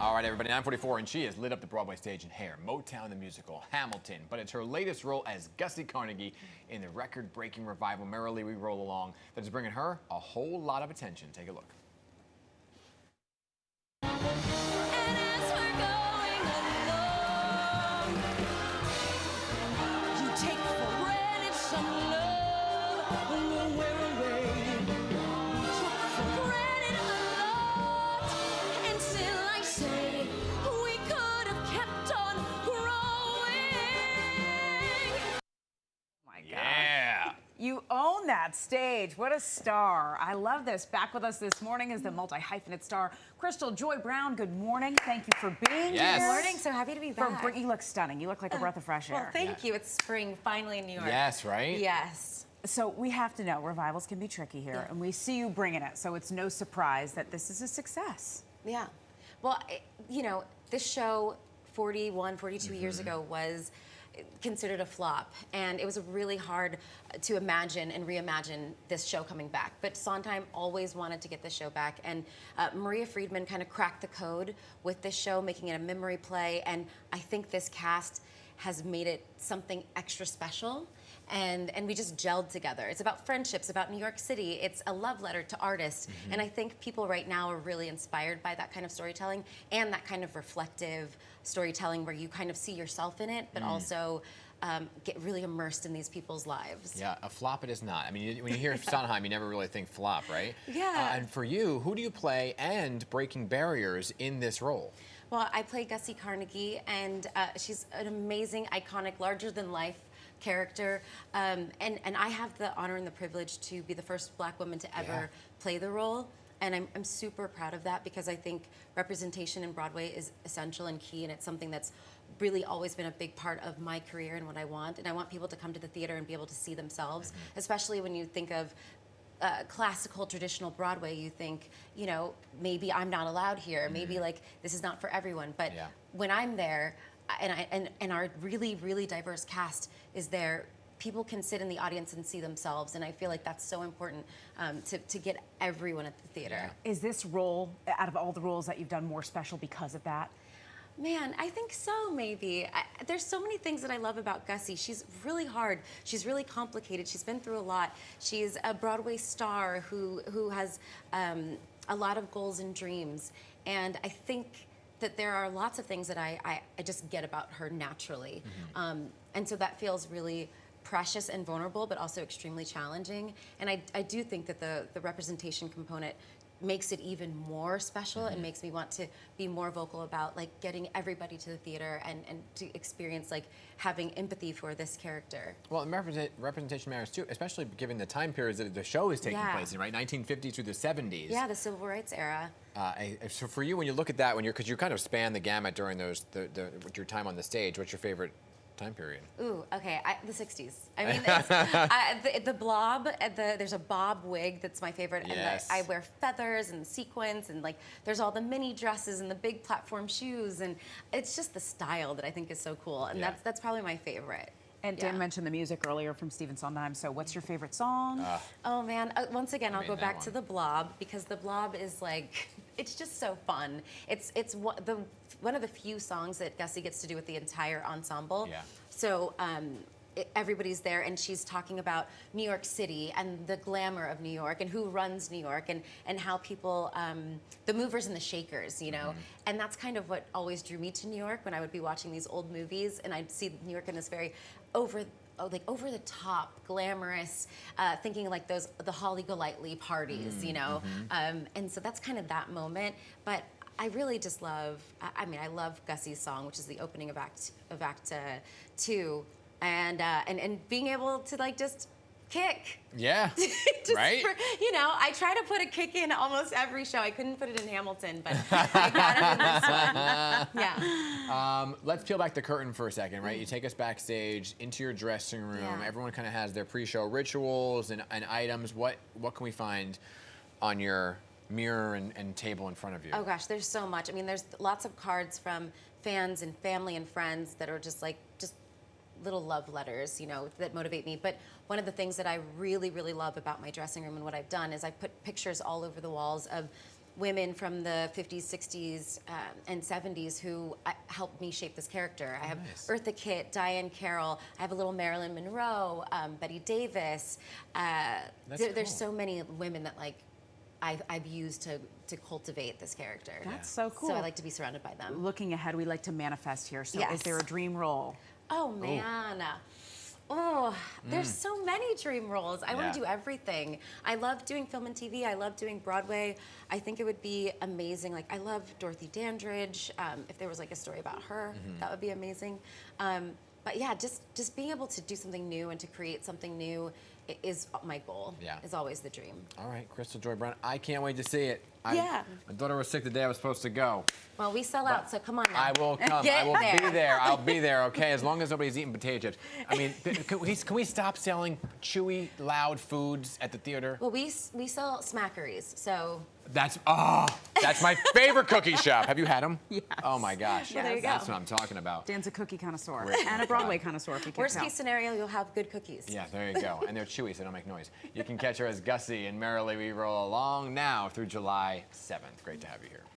All right, everybody, 9:44, and she has lit up the Broadway stage in Hair, Motown the Musical, Hamilton, but it's her latest role as Gussie Carnegie in the record-breaking revival Merrily We Roll Along that is bringing her a whole lot of attention. Take a look. You own that stage. What a star. I love this. Back with us this morning is the multi-hyphenate star, Krystal Joy Brown. Good morning. Thank you for being here. Good morning. So happy to be back. You look stunning. You look like a breath of fresh air. Well, thank you. It's spring, finally in New York. Yes, right? Yes. So we have to know, revivals can be tricky here, and we see you bringing it, so it's no surprise that this is a success. Yeah. Well, you know, this show 41, 42 years ago was considered a flop, and it was really hard to imagine and reimagine this show coming back. But Sondheim always wanted to get this show back, and Maria Friedman kind of cracked the code with this show, making it a memory play, and I think this cast has made it something extra special. And we just gelled together. It's about friendships, about New York City. It's a love letter to artists. And I think people right now are really inspired by that kind of storytelling and that kind of reflective storytelling where you kind of see yourself in it, but also get really immersed in these people's lives. Yeah, a flop it is not. I mean, when you hear Sondheim, you never really think flop, right? Yeah. And for you, who do you play and breaking barriers in this role? Well, I play Gussie Carnegie, and she's an amazing, iconic, larger-than-life character, and I have the honor and the privilege to be the first Black woman to ever play the role, and I'm super proud of that because I think representation in Broadway is essential and key, and it's something that's really always been a big part of my career and what I want, and I want people to come to the theater and be able to see themselves, especially when you think of classical, traditional Broadway, you think, you know, maybe I'm not allowed here, maybe like this is not for everyone, but when I'm there, and our really, really diverse cast is there, people can sit in the audience and see themselves, and I feel like that's so important to get everyone at the theater. Is this role, out of all the roles that you've done, more special because of that? Man, I think so, maybe. There's so many things that I love about Gussie. She's really hard. She's really complicated. She's been through a lot. She's a Broadway star who has a lot of goals and dreams, and I think that there are lots of things that I just get about her naturally. And so that feels really precious and vulnerable, but also extremely challenging. And I do think that the representation component makes it even more special and makes me want to be more vocal about like getting everybody to the theater and to experience like having empathy for this character. Well, and representation matters too, especially given the time periods that the show is taking place in, right? 1950s through the 70s. Yeah, the Civil Rights era. So for you, when you look at that, because you kind of span the gamut during those your time on the stage, what's your favorite time period? Ooh, okay, the 60s. I mean, it's, the blob, there's a bob wig that's my favorite, and I wear feathers and sequins, and like there's all the mini dresses and the big platform shoes, and it's just the style that I think is so cool, and that's probably my favorite. And Dan mentioned the music earlier from Stephen Sondheim, so what's your favorite song? Oh man, once again, I'll go back to The Blob, because The Blob is like, it's just so fun. It's one of the few songs that Gussie gets to do with the entire ensemble. So everybody's there, and she's talking about New York City and the glamour of New York and who runs New York and how people, the movers and the shakers, you know. And that's kind of what always drew me to New York when I would be watching these old movies, and I'd see New York in this very over the top, glamorous, thinking like the Holly Golightly parties, you know. And so that's kind of that moment. But I really just love, I mean, I love Gussie's song, which is the opening of Act 2. And being able to like just kick. Yeah, right? You know, I try to put a kick in almost every show. I couldn't put it in Hamilton, but I got it in this one. Yeah. Let's peel back the curtain for a second, right? You take us backstage into your dressing room. Everyone kind of has their pre-show rituals and items. What can we find on your mirror and table in front of you? Oh gosh, there's so much. I mean, there's lots of cards from fans and family and friends that are just little love letters, you know, that motivate me. But one of the things that I really, really love about my dressing room and what I've done is I put pictures all over the walls of women from the 50s, 60s, and 70s who helped me shape this character. I have Eartha Kitt, Diane Carroll. I have a little Marilyn Monroe, Betty Davis. There's so many women that like I've used to cultivate this character. That's so cool. So I like to be surrounded by them. Looking ahead, we like to manifest here. So Yes. is there a dream role? Oh man. Oh, there's so many dream roles. I want to do everything. I love doing film and TV. I love doing Broadway. I think it would be amazing. Like I love Dorothy Dandridge. If there was like a story about her, that would be amazing. But yeah, just being able to do something new and to create something new is my goal. Yeah. Is always the dream. All right, Krystal Joy Brown, I can't wait to see it. Yeah. My daughter was sick the day I was supposed to go. Well, we sell out, so come on now. I will come. I will be there. I'll be there, okay? As long as nobody's eating potato chips. I mean, can we stop selling chewy, loud foods at the theater? Well, we sell smackeries, so. That's my favorite cookie shop. Have you had them? Yes. Oh my gosh. Well, there you go. That's what I'm talking about. Dan's a cookie connoisseur and a Broadway connoisseur. If you can Worst tell. case scenario, you'll have good cookies. Yeah, there you go. And they're chewy, so they don't make noise. You can catch her as Gussie in Merrily We Roll Along now through July 7th. Great to have you here.